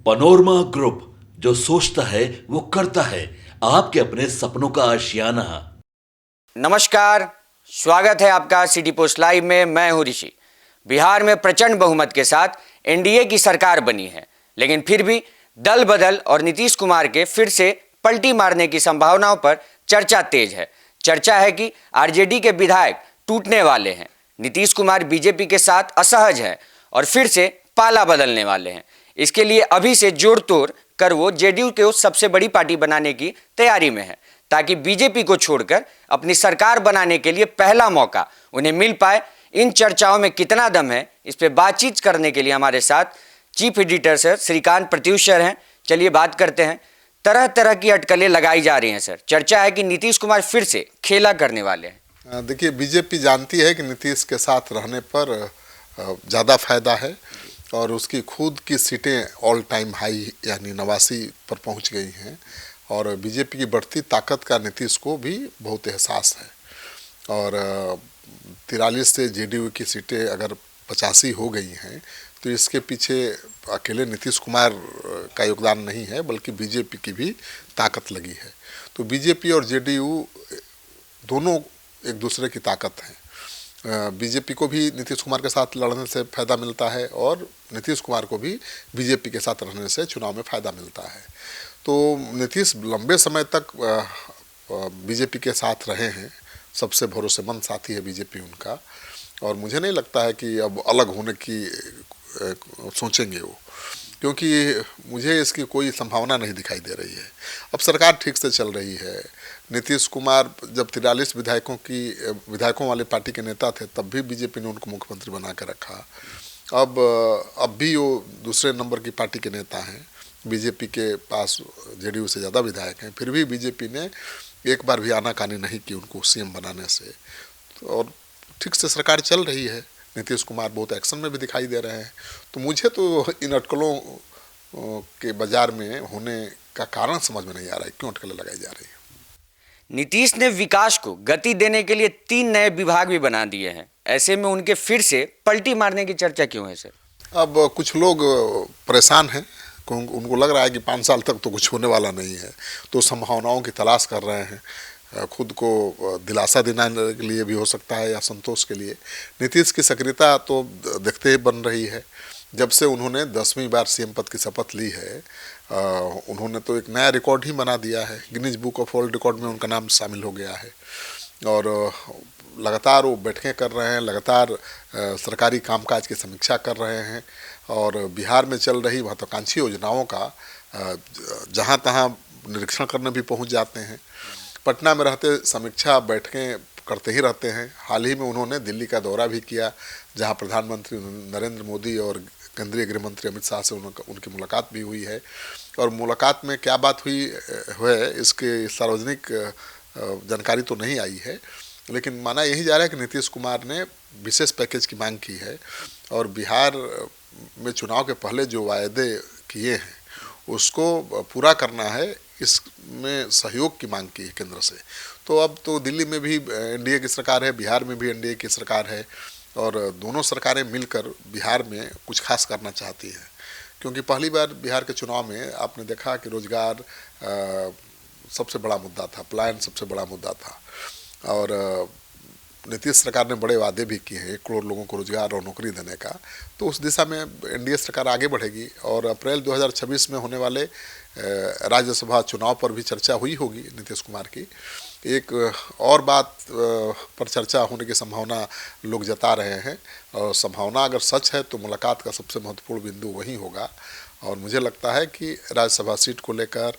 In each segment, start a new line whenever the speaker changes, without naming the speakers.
Panorama group, जो सोचता है वो करता है। आपके अपने सपनों का आशियाना।
नमस्कार, स्वागत है आपका सिटी पोस्ट लाइव में। मैं हूं ऋषि। बिहार में प्रचंड बहुमत के साथ एनडीए की सरकार बनी है, लेकिन फिर भी दल बदल और नीतीश कुमार के फिर से पलटी मारने की संभावनाओं पर चर्चा तेज है। चर्चा है कि आरजेडी के विधायक टूटने वाले हैं, नीतीश कुमार बीजेपी के साथ असहज है और फिर से पाला बदलने वाले हैं। इसके लिए अभी से जोड़ तोड़ कर वो जेडीयू को सबसे बड़ी पार्टी बनाने की तैयारी में है, ताकि बीजेपी को छोड़कर अपनी सरकार बनाने के लिए पहला मौका उन्हें मिल पाए। इन चर्चाओं में कितना दम है, इस पे बातचीत करने के लिए हमारे साथ chief editor sir Shrikant Pratyush sir हैं। चलिए बात करते हैं। तरह तरह की अटकलें लगाई जा रही हैं सर। चर्चा है कि नीतीश कुमार फिर से खेला करने वाले हैं।
देखिए, बीजेपी जानती है कि नीतीश के साथ रहने पर ज़्यादा फायदा है और उसकी खुद की सीटें ऑल टाइम हाई यानी 89 पर पहुंच गई हैं और बीजेपी की बढ़ती ताकत का नीतीश को भी बहुत एहसास है। और 43 से जेडीयू की सीटें अगर 85 हो गई हैं तो इसके पीछे अकेले नीतीश कुमार का योगदान नहीं है, बल्कि बीजेपी की भी ताकत लगी है। तो बीजेपी और जेडीयू दोनों एक दूसरे की ताकत हैं। बीजेपी को भी नीतीश कुमार के साथ लड़ने से फ़ायदा मिलता है और नीतीश कुमार को भी बीजेपी के साथ रहने से चुनाव में फ़ायदा मिलता है। तो नीतीश लंबे समय तक बीजेपी के साथ रहे हैं, सबसे भरोसेमंद साथी है बीजेपी उनका, और मुझे नहीं लगता है कि अब अलग होने की सोचेंगे वो, क्योंकि मुझे इसकी कोई संभावना नहीं दिखाई दे रही है। अब सरकार ठीक से चल रही है। नीतीश कुमार जब 43 विधायकों वाले पार्टी के नेता थे तब भी बीजेपी ने उनको मुख्यमंत्री बना कर रखा। अब भी वो दूसरे नंबर की पार्टी के नेता हैं। बीजेपी के पास जेडीयू से ज़्यादा विधायक हैं, फिर भी बीजेपी ने एक बार भी आनाकानी नहीं की उनको सीएम बनाने से। और ठीक से सरकार चल रही है। नीतीश कुमार बहुत एक्शन में भी दिखाई दे रहे हैं। तो मुझे तो इन अटकलों के बाजार में होने का कारण समझ में नहीं आ रहा है, क्यों अटकलें लगाई जा रही है।
नीतीश ने विकास को गति देने के लिए 3 नए विभाग भी बना दिए हैं। ऐसे में उनके फिर से पलटी मारने की चर्चा क्यों है सर?
अब कुछ लोग परेशान हैं, उनको लग रहा है कि 5 साल तक तो कुछ होने वाला नहीं है, तो संभावनाओं की तलाश कर रहे हैं। खुद को दिलासा दिलाने के लिए भी हो सकता है या संतोष के लिए। नीतीश की सक्रियता तो देखते ही बन रही है। जब से उन्होंने 10वीं बार सीएम पद की शपथ ली है, उन्होंने तो एक नया रिकॉर्ड ही बना दिया है। Guinness book of world record में उनका नाम शामिल हो गया है। और लगातार वो बैठकें कर रहे हैं, लगातार सरकारी कामकाज की समीक्षा कर रहे हैं और बिहार में चल रही महत्वाकांक्षी योजनाओं का जहाँ तहाँ निरीक्षण करने भी पहुँच जाते हैं। पटना में रहते समीक्षा बैठकें करते ही रहते हैं। हाल ही में उन्होंने दिल्ली का दौरा भी किया, जहां प्रधानमंत्री नरेंद्र मोदी और केंद्रीय गृह मंत्री अमित शाह से उनकी मुलाकात भी हुई है। और मुलाकात में क्या बात हुई है इसके सार्वजनिक जानकारी तो नहीं आई है, लेकिन माना यही जा रहा है कि नीतीश कुमार ने विशेष पैकेज की मांग की है और बिहार में चुनाव के पहले जो वायदे किए हैं उसको पूरा करना है, इसमें सहयोग की मांग की है केंद्र से। तो अब तो दिल्ली में भी एनडीए की सरकार है, बिहार में भी एनडीए की सरकार है और दोनों सरकारें मिलकर बिहार में कुछ खास करना चाहती हैं। क्योंकि पहली बार बिहार के चुनाव में आपने देखा कि रोजगार सबसे बड़ा मुद्दा था, पलायन सबसे बड़ा मुद्दा था और नीतीश सरकार ने बड़े वादे भी किए हैं 1 करोड़ लोगों को रोजगार और नौकरी देने का। तो उस दिशा में एनडीए सरकार आगे बढ़ेगी और अप्रैल 2026 में होने वाले राज्यसभा चुनाव पर भी चर्चा हुई होगी नीतीश कुमार की। एक और बात पर चर्चा होने की संभावना लोग जता रहे हैं और संभावना अगर सच है तो मुलाकात का सबसे महत्वपूर्ण बिंदु वही होगा। और मुझे लगता है कि राज्यसभा सीट को लेकर,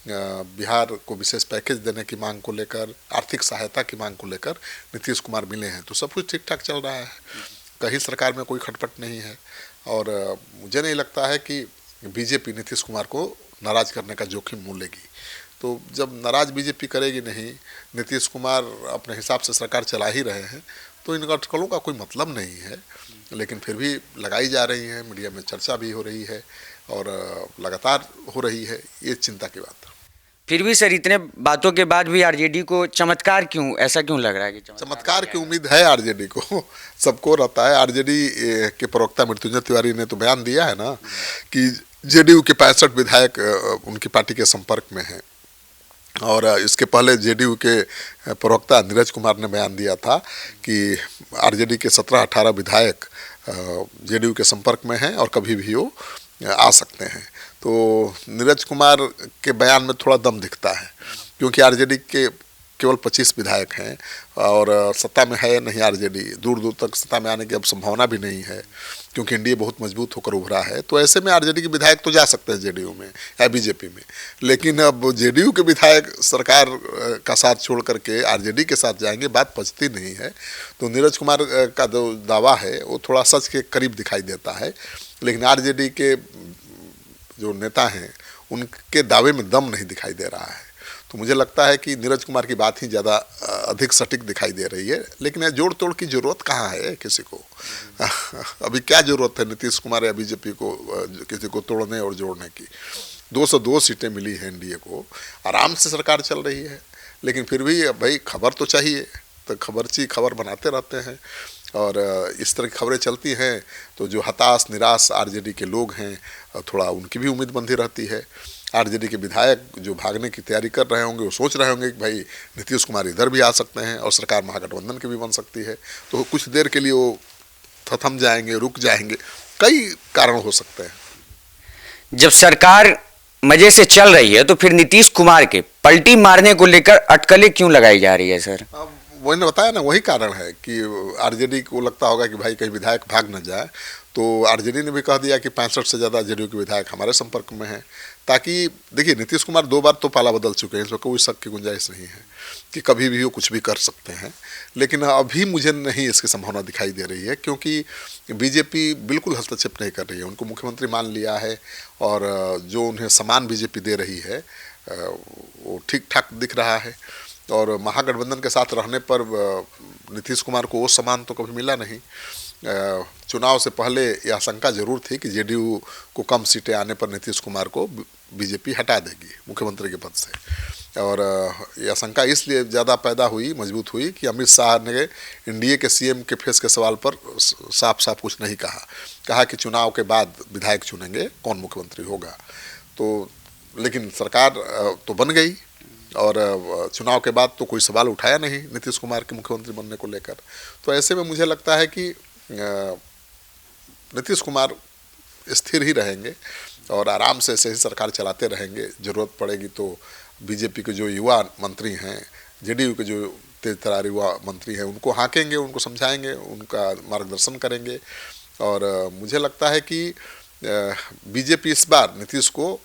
बिहार को विशेष पैकेज देने की मांग को लेकर, आर्थिक सहायता की मांग को लेकर नीतीश कुमार मिले हैं, तो सब कुछ ठीक ठाक चल रहा है। कहीं सरकार में कोई खटपट नहीं है और मुझे नहीं लगता है कि बीजेपी नीतीश कुमार को नाराज करने का जोखिम मोल लेगी। तो जब नाराज बीजेपी करेगी नहीं, नीतीश कुमार अपने हिसाब से सरकार चला ही रहे हैं, तो इन अटकलों का कोई मतलब नहीं है, लेकिन फिर भी लगाई जा रही हैं, मीडिया में चर्चा भी हो रही है और लगातार हो रही है। ये चिंता की बात है।
फिर भी सर इतने बातों के बाद भी आरजेडी को चमत्कार क्यों, ऐसा क्यों लग रहा है कि
चमत्कार की उम्मीद है आरजेडी को, सबको रहता है। आरजेडी के प्रवक्ता मृत्युंजय तिवारी ने तो बयान दिया है ना कि जेडीयू के 65 विधायक उनकी पार्टी के संपर्क में हैं। और इसके पहले जेडीयू के प्रवक्ता नीरज कुमार ने बयान दिया था कि आरजेडी के 17-18 विधायक जेडीयू के संपर्क में हैं और कभी भी वो आ सकते हैं। तो नीरज कुमार के बयान में थोड़ा दम दिखता है, क्योंकि आरजेडी के केवल 25 विधायक हैं और सत्ता में है नहीं आरजेडी, दूर दूर तक सत्ता में आने की अब संभावना भी नहीं है, क्योंकि एनडीए बहुत मजबूत होकर उभरा है। तो ऐसे में आरजेडी के विधायक तो जा सकते हैं जेडीयू में या बीजेपी में, लेकिन अब जेडीयू के विधायक सरकार का साथ छोड़ करके आरजेडी के साथ जाएंगे, बात पचती नहीं है। तो नीरज कुमार का जो दावा है वो थोड़ा सच के करीब दिखाई देता है, लेकिन आरजेडी के जो नेता हैं उनके दावे में दम नहीं दिखाई दे रहा है। तो मुझे लगता है कि नीरज कुमार की बात ही ज़्यादा अधिक सटीक दिखाई दे रही है। लेकिन यह जोड़ तोड़ की ज़रूरत कहाँ है किसी को? अभी क्या ज़रूरत है नीतीश कुमार या बीजेपी को किसी को तोड़ने और जोड़ने की? 202 सीटें मिली हैं एनडीए को, आराम से सरकार चल रही है। लेकिन फिर भी भाई खबर तो चाहिए, तो खबरची खबर बनाते रहते हैं और इस तरह की खबरें चलती हैं तो जो हताश निराश आरजेडी के लोग हैं थोड़ा उनकी भी उम्मीद बंधी रहती है। आरजेडी के विधायक जो भागने की तैयारी कर रहे होंगे वो सोच रहे होंगे कि भाई नीतीश कुमार इधर भी आ सकते हैं और सरकार महागठबंधन की भी बन सकती है, तो कुछ देर के लिए वो थम जाएंगे, रुक जाएंगे। कई कारण हो सकते हैं।
जब सरकार मजे से चल रही है तो फिर नीतीश कुमार के पलटी मारने को लेकर अटकलें क्यों लगाई जा रही है सर?
वही ने बताया ना, वही कारण है कि आरजेडी को लगता होगा कि भाई कहीं विधायक भाग न जाए। तो आरजेडी ने भी कह दिया कि 65 से ज़्यादा जेडीयू के विधायक हमारे संपर्क में हैं, ताकि देखिए नीतीश कुमार 2 बार तो पाला बदल चुके हैं, इसमें कोई शक की गुंजाइश नहीं है कि कभी भी वो कुछ भी कर सकते हैं। लेकिन अभी मुझे नहीं इसकी संभावना दिखाई दे रही है, क्योंकि बीजेपी बिल्कुल हस्तक्षेप नहीं कर रही है। उनको मुख्यमंत्री मान लिया है और जो उन्हें सम्मान बीजेपी दे रही है वो ठीक ठाक दिख रहा है। और महागठबंधन के साथ रहने पर नीतीश कुमार को वो सम्मान तो कभी मिला नहीं। चुनाव से पहले यह आशंका जरूर थी कि जेडीयू को कम सीटें आने पर नीतीश कुमार को बीजेपी हटा देगी मुख्यमंत्री के पद से। और यह आशंका इसलिए ज़्यादा पैदा हुई, मजबूत हुई कि अमित शाह ने एनडीए के सीएम के फेस के सवाल पर साफ साफ कुछ नहीं कहा कि चुनाव के बाद विधायक चुनेंगे, कौन मुख्यमंत्री होगा। तो लेकिन सरकार तो बन गई और चुनाव के बाद तो कोई सवाल उठाया नहीं नीतीश कुमार के मुख्यमंत्री बनने को लेकर। तो ऐसे में मुझे लगता है कि नीतीश कुमार स्थिर ही रहेंगे और आराम से ऐसे ही सरकार चलाते रहेंगे। ज़रूरत पड़ेगी तो बीजेपी के जो युवा मंत्री हैं, जेडीयू के जो तेज तरार युवा मंत्री हैं, उनको हाँकेंगे, उनको समझाएंगे, उनका मार्गदर्शन करेंगे। और मुझे लगता है कि बीजेपी इस बार नीतीश को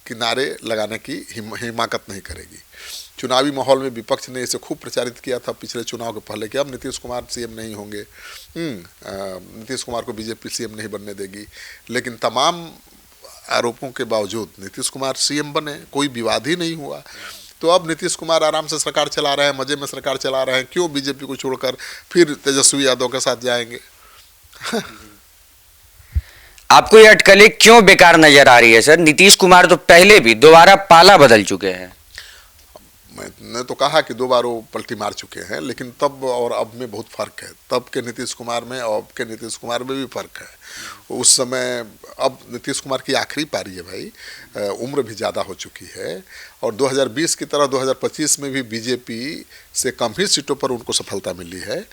किनारे लगाने की हिमाकत नहीं करेगी। चुनावी माहौल में विपक्ष ने इसे खूब प्रचारित किया था पिछले चुनाव के पहले कि अब नीतीश कुमार सीएम नहीं होंगे, नीतीश कुमार को बीजेपी सीएम नहीं बनने देगी। लेकिन तमाम आरोपों के बावजूद नीतीश कुमार सीएम बने, कोई विवाद ही नहीं हुआ। तो अब नीतीश कुमार आराम से सरकार चला रहे हैं, मजे में सरकार चला रहे हैं, क्यों बीजेपी को छोड़कर फिर तेजस्वी यादव के साथ जाएंगे?
आपको ये अटकलें क्यों बेकार नजर आ रही है सर? नीतीश कुमार तो पहले भी दोबारा पाला बदल चुके हैं।
मैंने तो कहा कि 2 बार वो पलटी मार चुके हैं, लेकिन तब और अब में बहुत फ़र्क है। तब के नीतीश कुमार में और अब के नीतीश कुमार में भी फ़र्क है। उस समय अब नीतीश कुमार की आखिरी पारी है भाई, उम्र भी ज़्यादा हो चुकी है और 2020 की तरह 2025 में भी बीजेपी से कम ही सीटों पर उनको सफलता मिली है।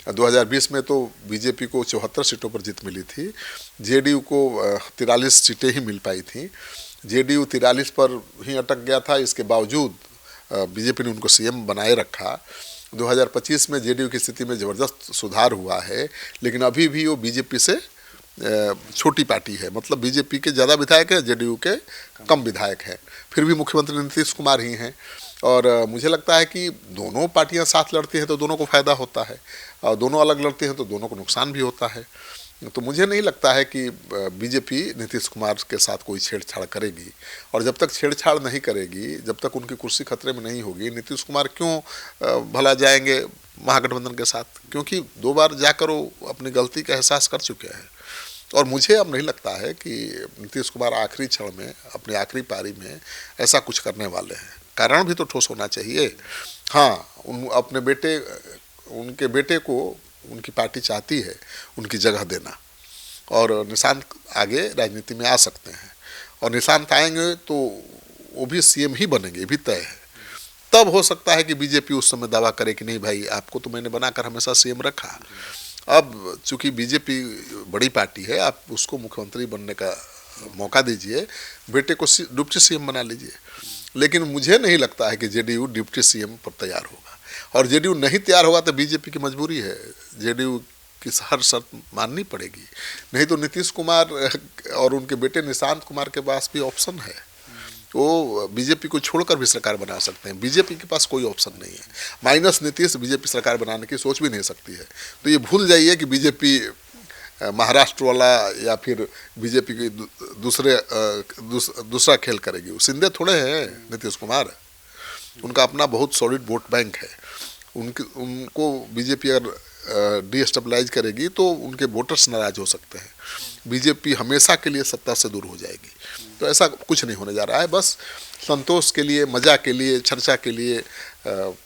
2020 में तो बीजेपी को 74 सीटों पर जीत मिली थी, जेडीयू को 43 सीटें ही मिल पाई थी। जेडीयू 43 पर ही अटक गया था, इसके बावजूद बीजेपी ने उनको सीएम बनाए रखा। 2025 में जेडीयू की स्थिति में ज़बरदस्त सुधार हुआ है, लेकिन अभी भी वो बीजेपी से छोटी पार्टी है। मतलब बीजेपी के ज़्यादा विधायक हैं, जेडीयू के कम विधायक हैं, फिर भी मुख्यमंत्री नीतीश कुमार ही हैं। और मुझे लगता है कि दोनों पार्टियां साथ लड़ती हैं तो दोनों को फ़ायदा होता है, और दोनों अलग लड़ते हैं तो दोनों को नुकसान भी होता है। तो मुझे नहीं लगता है कि बीजेपी नीतीश कुमार के साथ कोई छेड़छाड़ करेगी। और जब तक छेड़छाड़ नहीं करेगी, जब तक उनकी कुर्सी खतरे में नहीं होगी, नीतीश कुमार क्यों भला जाएंगे महागठबंधन के साथ? क्योंकि 2 बार जाकर वो अपनी गलती का एहसास कर चुके हैं। और मुझे अब नहीं लगता है कि नीतीश कुमार आखिरी क्षण में, अपनी आखिरी पारी में ऐसा कुछ करने वाले हैं। कारण भी तो ठोस होना चाहिए। हाँ, उनके बेटे को उनकी पार्टी चाहती है उनकी जगह देना, और निशांत आगे राजनीति में आ सकते हैं। और निशांत आएंगे तो वो भी सीएम ही बनेंगे, ये भी तय है। तब हो सकता है कि बीजेपी उस समय दावा करे कि नहीं भाई, आपको तो मैंने बनाकर हमेशा सीएम रखा। अब चूंकि बीजेपी बड़ी पार्टी है, आप उसको मुख्यमंत्री बनने का मौका दीजिए, बेटे को डिप्टी सीएम बना लीजिए। लेकिन मुझे नहीं लगता है कि जेडीयू डिप्टी सीएम पर तैयार होगा, और जेडीयू नहीं तैयार होगा तो बीजेपी की मजबूरी है, जेडीयू की हर शर्त माननी पड़ेगी। नहीं तो नीतीश कुमार और उनके बेटे निशांत कुमार के पास भी ऑप्शन है, वो बीजेपी को छोड़कर भी सरकार बना सकते हैं। बीजेपी के पास कोई ऑप्शन नहीं है, माइनस नीतीश बीजेपी सरकार बनाने की सोच भी नहीं सकती है। तो ये भूल जाइए कि बीजेपी महाराष्ट्र वाला या फिर बीजेपी की दूसरा खेल करेगी। वो सिंधे थोड़े हैं नीतीश कुमार, उनका अपना बहुत सॉलिड वोट बैंक है। उनको बीजेपी अगर डीस्टेबलाइज करेगी तो उनके वोटर्स नाराज हो सकते हैं, बीजेपी हमेशा के लिए सत्ता से दूर हो जाएगी। तो ऐसा कुछ नहीं होने जा रहा है, बस संतोष के लिए, मजा के लिए, चर्चा के लिए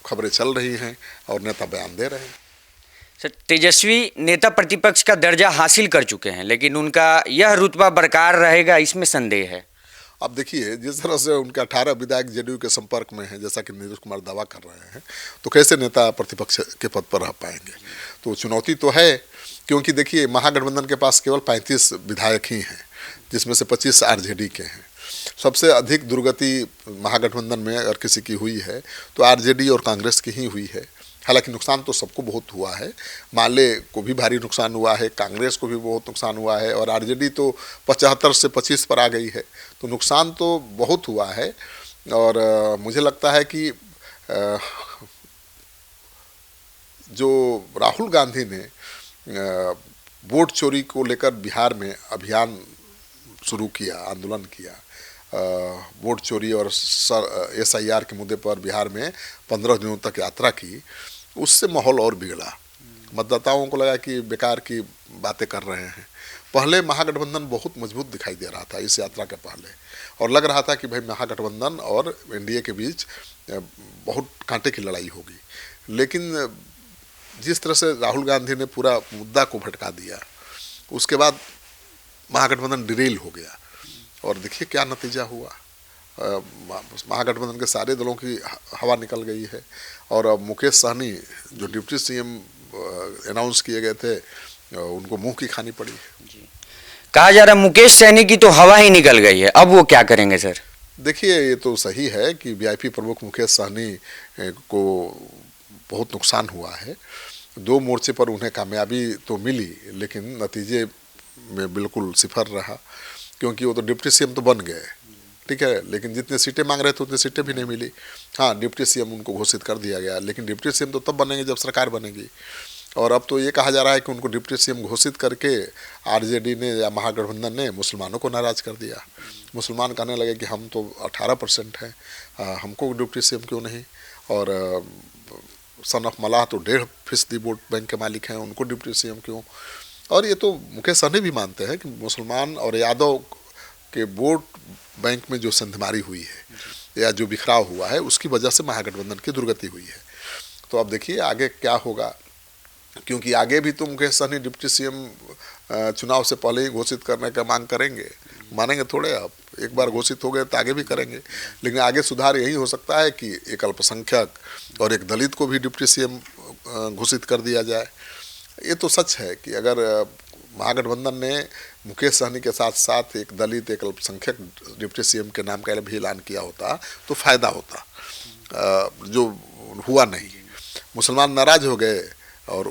खबरें चल रही हैं और नेता बयान दे रहे हैं।
सर, तेजस्वी नेता प्रतिपक्ष का दर्जा हासिल कर चुके हैं, लेकिन उनका यह रुतबा बरकरार रहेगा, इसमें संदेह है।
अब देखिए, जिस तरह से उनके 18 विधायक जेडीयू के संपर्क में हैं, जैसा कि नीतीश कुमार दावा कर रहे हैं, तो कैसे नेता प्रतिपक्ष के पद पर रह पाएंगे। तो चुनौती तो है, क्योंकि देखिए महागठबंधन के पास केवल 35 विधायक ही हैं, जिसमें से 25 आरजेडी के हैं। सबसे अधिक दुर्गति महागठबंधन में अगर किसी की हुई है तो आरजेडी और कांग्रेस की ही हुई है। हालांकि नुकसान तो सबको बहुत हुआ है, माले को भी भारी नुकसान हुआ है, कांग्रेस को भी बहुत नुकसान हुआ है, और आरजेडी तो 75 से 25 पर आ गई है। तो नुकसान तो बहुत हुआ है, और मुझे लगता है कि जो राहुल गांधी ने वोट चोरी को लेकर बिहार में अभियान शुरू किया, आंदोलन किया, वोट चोरी और SIR के मुद्दे पर बिहार में 15 दिनों तक यात्रा की, उससे माहौल और बिगड़ा। मतदाताओं को लगा कि बेकार की बातें कर रहे हैं। पहले महागठबंधन बहुत मजबूत दिखाई दे रहा था इस यात्रा के पहले, और लग रहा था कि भाई महागठबंधन और एनडीए के बीच बहुत कांटे की लड़ाई होगी। लेकिन जिस तरह से राहुल गांधी ने पूरा मुद्दा को भटका दिया, उसके बाद महागठबंधन डिरेल हो गया, और देखिए क्या नतीजा हुआ। महागठबंधन के सारे दलों की हवा निकल गई है, और अब मुकेश सहनी जो डिप्टी सीएम अनाउंस किए गए थे, उनको मुंह की खानी पड़ी है।
कहा जा रहा है मुकेश सहनी की तो हवा ही निकल गई है, अब वो क्या करेंगे सर?
देखिए, ये तो सही है कि वीआईपी प्रमुख मुकेश सहनी को बहुत नुकसान हुआ है। 2 मोर्चे पर उन्हें कामयाबी तो मिली, लेकिन नतीजे में बिल्कुल सिफर रहा, क्योंकि वो तो डिप्टी सीएम तो बन गए, ठीक है, लेकिन जितने सीटें मांग रहे थे उतनी सीटें भी नहीं मिली। हाँ, डिप्टी सीएम उनको घोषित कर दिया गया, लेकिन डिप्टी सीएम तो तब बनेंगे जब सरकार बनेगी। और अब तो ये कहा जा रहा है कि उनको डिप्टी सीएम घोषित करके आरजेडी ने या महागठबंधन ने मुसलमानों को नाराज़ कर दिया। मुसलमान कहने लगे कि हम तो 18% हैं, हमको डिप्टी सीएम क्यों नहीं, और सन ऑफ मलाह तो 1.5% वोट बैंक के मालिक हैं, उनको डिप्टी सीएम क्यों। और ये तो मुकेश सहनी भी मानते हैं कि मुसलमान और यादव के वोट बैंक में जो संधमारी हुई है या जो बिखराव हुआ है, उसकी वजह से महागठबंधन की दुर्गति हुई है। तो अब देखिए आगे क्या होगा, क्योंकि आगे भी तो मुकेश सहनी डिप्टी सीएम चुनाव से पहले ही घोषित करने का मांग करेंगे, मानेंगे थोड़े। अब एक बार घोषित हो गए तो आगे भी करेंगे, लेकिन आगे सुधार यही हो सकता है कि एक अल्पसंख्यक और एक दलित को भी डिप्टी सीएम घोषित कर दिया जाए। ये तो सच है कि अगर महागठबंधन ने मुकेश सहनी के साथ साथ एक दलित, एक अल्पसंख्यक डिप्टी सीएम के नाम का भी ऐलान किया होता तो फायदा होता, जो हुआ नहीं। मुसलमान नाराज हो गए और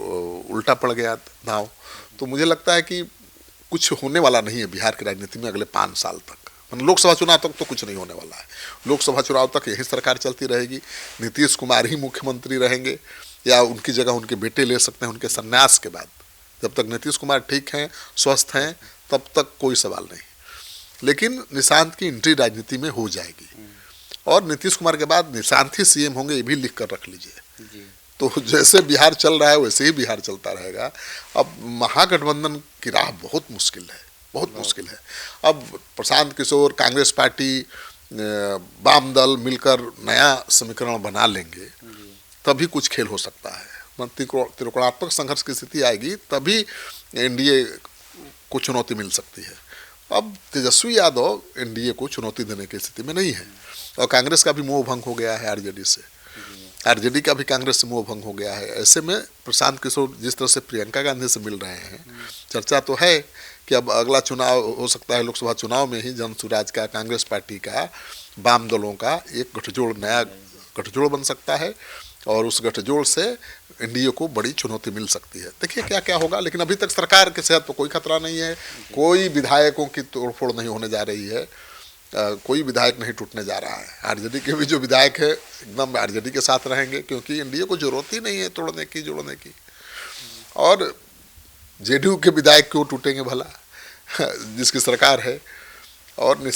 उल्टा पड़ गया नाव। तो मुझे लगता है कि कुछ होने वाला नहीं है बिहार की राजनीति में अगले 5 साल तक। लोकसभा चुनाव तक तो कुछ नहीं होने वाला है। लोकसभा चुनाव तक यही सरकार चलती रहेगी, नीतीश कुमार ही मुख्यमंत्री रहेंगे, या उनकी जगह उनके बेटे ले सकते हैं उनके संन्यास के बाद। जब तक नीतीश कुमार ठीक हैं, स्वस्थ हैं, तब तक कोई सवाल नहीं। लेकिन निशांत की एंट्री राजनीति में हो जाएगी, और नीतीश कुमार के बाद निशांत ही सीएम होंगे, ये भी लिख कर रख लीजिए। तो जैसे बिहार चल रहा है वैसे ही बिहार चलता रहेगा। अब महागठबंधन की राह बहुत मुश्किल है, बहुत मुश्किल है। अब प्रशांत किशोर, कांग्रेस पार्टी, वाम दल मिलकर नया समीकरण बना लेंगे, तभी कुछ खेल हो सकता है। त्रिकोणात्मक संघर्ष की स्थिति आएगी, तभी एनडीए को चुनौती मिल सकती है। अब तेजस्वी यादव एनडीए को चुनौती देने की स्थिति में नहीं है, और कांग्रेस का भी मोह भंग हो गया है आरजेडी से, आरजेडी का भी कांग्रेस से मोह भंग हो गया है। ऐसे में प्रशांत किशोर जिस तरह से प्रियंका गांधी से मिल रहे हैं, चर्चा तो है कि अब अगला चुनाव हो सकता है लोकसभा चुनाव में ही जन स्वराज का, कांग्रेस पार्टी का, वाम दलों का एक गठजोड़, नया गठजोड़ बन सकता है, और उस गठजोड़ से एनडीए को बड़ी चुनौती मिल सकती है। देखिए क्या क्या होगा, लेकिन अभी तक सरकार के सेहत पर कोई खतरा नहीं है, कोई विधायकों की तोड़फोड़ नहीं होने जा रही है, कोई विधायक नहीं टूटने जा रहा है। आरजेडी के भी जो विधायक है एकदम आरजेडी के साथ रहेंगे, क्योंकि एनडीए को जरूरत ही नहीं है तोड़ने की, जोड़ने की। और जेडीयू के विधायक क्यों टूटेंगे भला, जिसकी सरकार है। और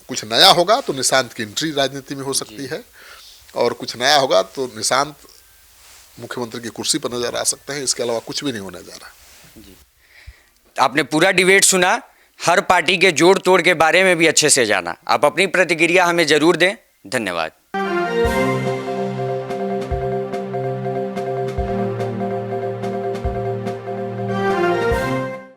कुछ नया होगा तो निशांत की एंट्री राजनीति में हो सकती है, और कुछ नया होगा तो निशांत मुख्यमंत्री की कुर्सी पर नजर आ सकते हैं। इसके अलावा कुछ भी नहीं होने जा रहा।
आपने पूरा डिबेट सुना, हर पार्टी के जोड़ तोड़ के बारे में भी अच्छे से जाना। आप अपनी प्रतिक्रिया हमें जरूर दें। धन्यवाद।